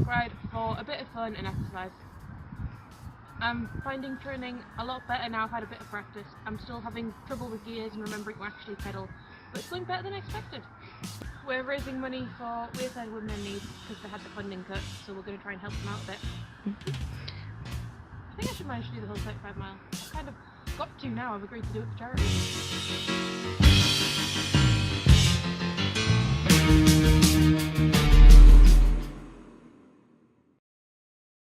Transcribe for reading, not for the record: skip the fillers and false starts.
bike ride for a bit of fun and exercise. I'm finding training a lot better now I've had a bit of practice. I'm still having trouble with gears and remembering to actually pedal, but it's going better than I expected. We're raising money for Wearside Women in Need because they had the funding cut, so we're going to try and help them out a bit. I think I should manage to do the whole 35 mile. I've kind of got to now, I've agreed to do it for charity.